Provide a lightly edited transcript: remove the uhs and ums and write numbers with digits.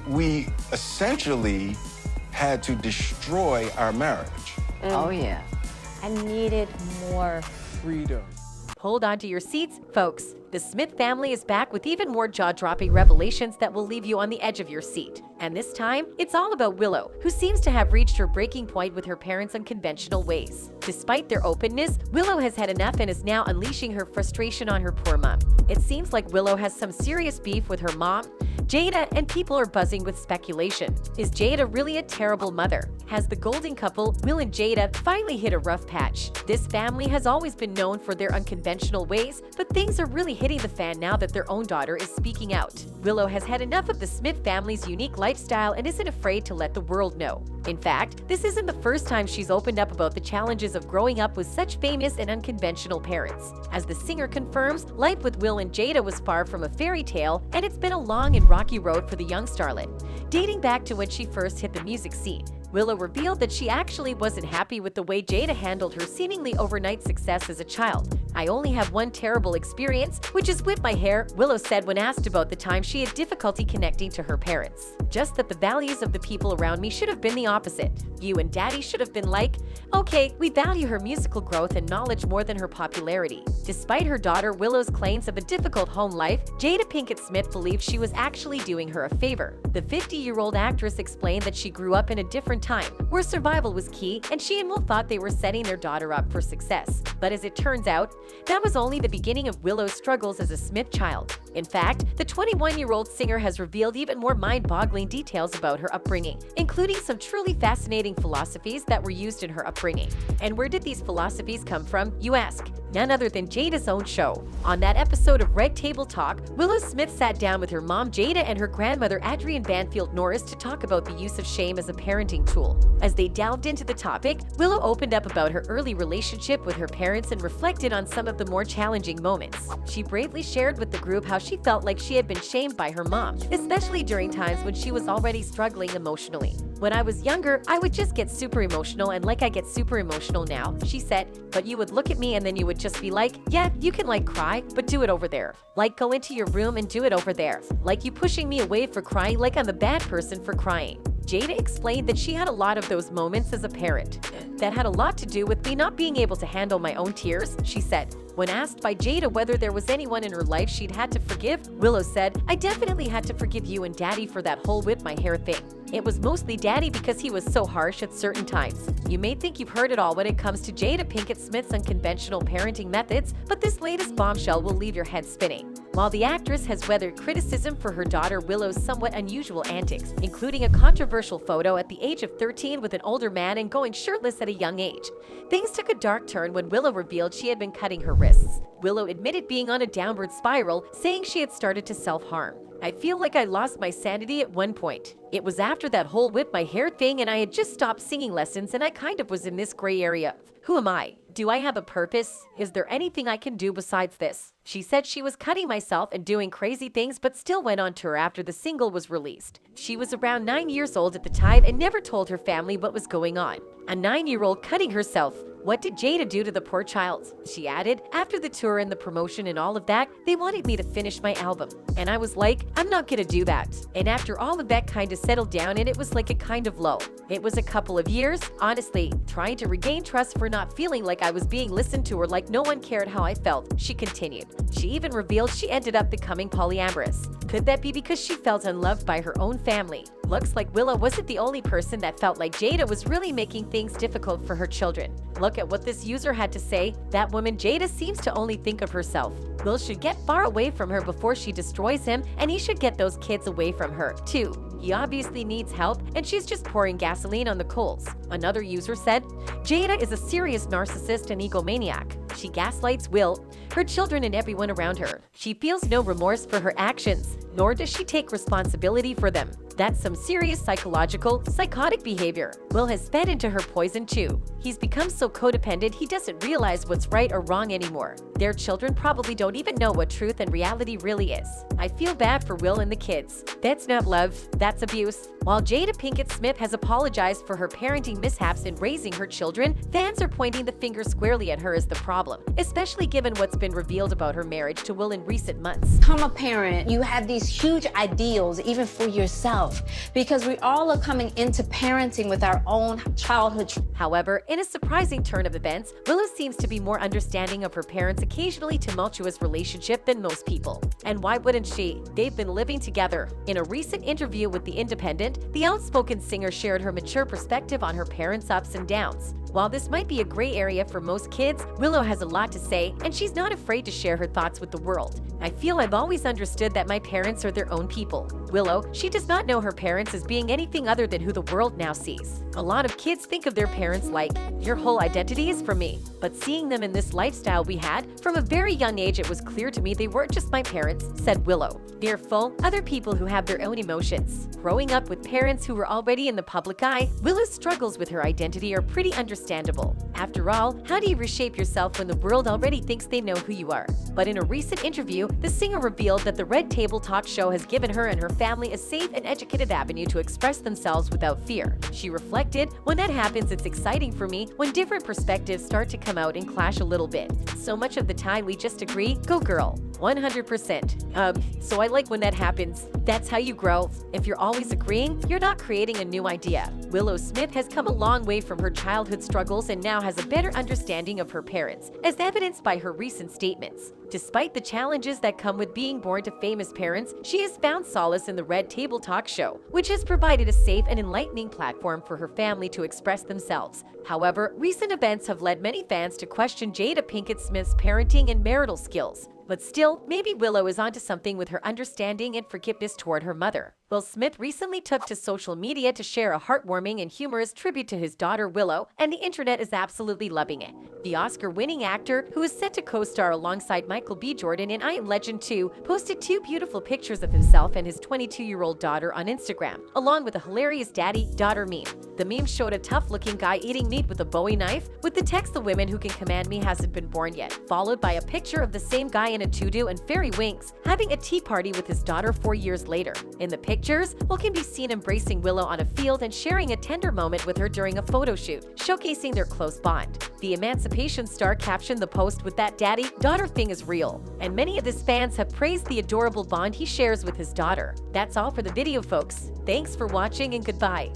We essentially had to destroy our marriage. Oh, yeah. I needed more freedom. Hold on to your seats, folks. The Smith family is back with even more jaw-dropping revelations that will leave you on the edge of your seat. And this time, it's all about Willow, who seems to have reached her breaking point with her parents' unconventional ways. Despite their openness, Willow has had enough and is now unleashing her frustration on her poor mom. It seems like Willow has some serious beef with her mom, Jada, and people are buzzing with speculation. Is Jada really a terrible mother? Has the golden couple, Will and Jada, finally hit a rough patch? This family has always been known for their unconventional ways, but things are really hitting the fan now that their own daughter is speaking out. Willow has had enough of the Smith family's unique lifestyle and isn't afraid to let the world know. In fact, this isn't the first time she's opened up about the challenges of growing up with such famous and unconventional parents. As the singer confirms, life with Will and Jada was far from a fairy tale, and it's been a long and rocky road for the young starlet. Dating back to when she first hit the music scene, Willow revealed that she actually wasn't happy with the way Jada handled her seemingly overnight success as a child. "I only have one terrible experience, which is whip my hair," Willow said when asked about the time she had difficulty connecting to her parents. "Just that the values of the people around me should have been the opposite. You and Daddy should have been like, okay, we value her musical growth and knowledge more than her popularity." Despite her daughter Willow's claims of a difficult home life, Jada Pinkett Smith believes she was actually doing her a favor. The 50-year-old actress explained that she grew up in a different time, where survival was key, and she and Will thought they were setting their daughter up for success. But as it turns out, that was only the beginning of Willow's struggles as a Smith child. In fact, the 21-year-old singer has revealed even more mind-boggling details about her upbringing, including some truly fascinating philosophies that were used in her upbringing. And where did these philosophies come from, you ask? None other than Jada's own show. On that episode of Red Table Talk, Willow Smith sat down with her mom Jada and her grandmother Adrienne Banfield Norris to talk about the use of shame as a parenting tool. As they delved into the topic, Willow opened up about her early relationship with her parents and reflected on some of the more challenging moments. She bravely shared with the group how she felt like she had been shamed by her mom, especially during times when she was already struggling emotionally. "When I was younger, I would just get super emotional, and like I get super emotional now," she said, "but you would look at me and then you would just be like, yeah, you can like cry, but do it over there. Like go into your room and do it over there. Like you pushing me away for crying like I'm a bad person for crying." Jada explained that she had a lot of those moments as a parent. "That had a lot to do with me not being able to handle my own tears," she said. When asked by Jada whether there was anyone in her life she'd had to forgive, Willow said, "I definitely had to forgive you and Daddy for that whole whip my hair thing. It was mostly Daddy because he was so harsh at certain times." You may think you've heard it all when it comes to Jada Pinkett Smith's unconventional parenting methods, but this latest bombshell will leave your head spinning. While the actress has weathered criticism for her daughter Willow's somewhat unusual antics, including a controversial photo at the age of 13 with an older man and going shirtless at a young age, things took a dark turn when Willow revealed she had been cutting her wrists. Willow admitted being on a downward spiral, saying she had started to self-harm. "I feel like I lost my sanity at one point. It was after that whole whip my hair thing, and I had just stopped singing lessons, and I kind of was in this gray area of, who am I? Do I have a purpose? Is there anything I can do besides this?" She said she was cutting myself and doing crazy things, but still went on tour after the single was released. She was around 9 years old at the time and never told her family what was going on. A 9-year-old cutting herself. What did Jada do to the poor child? She added, "After the tour and the promotion and all of that, they wanted me to finish my album. And I was like, I'm not gonna do that. And after all of that kind of settled down and it was like a kind of low. It was a couple of years, honestly, trying to regain trust for not feeling like I was being listened to or like no one cared how I felt," she continued. She even revealed she ended up becoming polyamorous. Could that be because she felt unloved by her own family? Looks like Willow wasn't the only person that felt like Jada was really making things difficult for her children. Look at what this user had to say. "That woman Jada seems to only think of herself. Will should get far away from her before she destroys him, and he should get those kids away from her, too. He obviously needs help, and she's just pouring gasoline on the coals." Another user said, "Jada is a serious narcissist and egomaniac. She gaslights Will, her children, and everyone around her. She feels no remorse for her actions, nor does she take responsibility for them. That's some serious psychotic behavior. Will has fed into her poison too. He's become so codependent he doesn't realize what's right or wrong anymore. Their children probably don't even know what truth and reality really is. I feel bad for Will and the kids. That's not love, that's abuse." While Jada Pinkett Smith has apologized for her parenting mishaps in raising her children, fans are pointing the finger squarely at her as the problem, especially given what's been revealed about her marriage to Will in recent months. Become a parent, you have these these huge ideals, even for yourself, because we all are coming into parenting with our own childhood. However, in a surprising turn of events, Willow seems to be more understanding of her parents' occasionally tumultuous relationship than most people. And why wouldn't she? They've been living together. In a recent interview with The Independent, the outspoken singer shared her mature perspective on her parents' ups and downs. While this might be a gray area for most kids, Willow has a lot to say, and she's not afraid to share her thoughts with the world. I feel I've always understood that my parents are their own people. Willow, she does not know her parents as being anything other than who the world now sees. A lot of kids think of their parents like, your whole identity is from me. But seeing them in this lifestyle we had, from a very young age it was clear to me they weren't just my parents, said Willow. They're full other people who have their own emotions. Growing up with parents who were already in the public eye, Willow's struggles with her identity are pretty understandable. After all, how do you reshape yourself when the world already thinks they know who you are? But in a recent interview, the singer revealed that the Red Table Talk Show has given her and her family a safe and educated avenue to express themselves without fear. She reflected, when that happens, it's exciting for me when different perspectives start to come out and clash a little bit. So much of the time we just agree, go girl, 100%. So I like when that happens. That's how you grow. If you're always agreeing, you're not creating a new idea. Willow Smith has come a long way from her childhood struggles and now has a better understanding of her parents, as evidenced by her recent statements. Despite the challenges that come with being born to famous parents, she has found solace in the Red Table Talk Show, which has provided a safe and enlightening platform for her family to express themselves. However, recent events have led many fans to question Jada Pinkett Smith's parenting and marital skills. But still, maybe Willow is onto something with her understanding and forgiveness toward her mother. Will Smith recently took to social media to share a heartwarming and humorous tribute to his daughter Willow, and the internet is absolutely loving it. The Oscar-winning actor, who is set to co-star alongside Michael B. Jordan in I Am Legend 2, posted 2 beautiful pictures of himself and his 22-year-old daughter on Instagram, along with a hilarious daddy-daughter meme. The meme showed a tough-looking guy eating meat with a Bowie knife, with the text "The woman who can command me hasn't been born yet," followed by a picture of the same guy in a tutu and fairy wings, having a tea party with his daughter 4 years later. In the pictures, Will can be seen embracing Willow on a field and sharing a tender moment with her during a photo shoot, showcasing their close bond. The Emancipation star captioned the post with "That daddy-daughter thing is real," and many of his fans have praised the adorable bond he shares with his daughter. That's all for the video, folks. Thanks for watching and goodbye.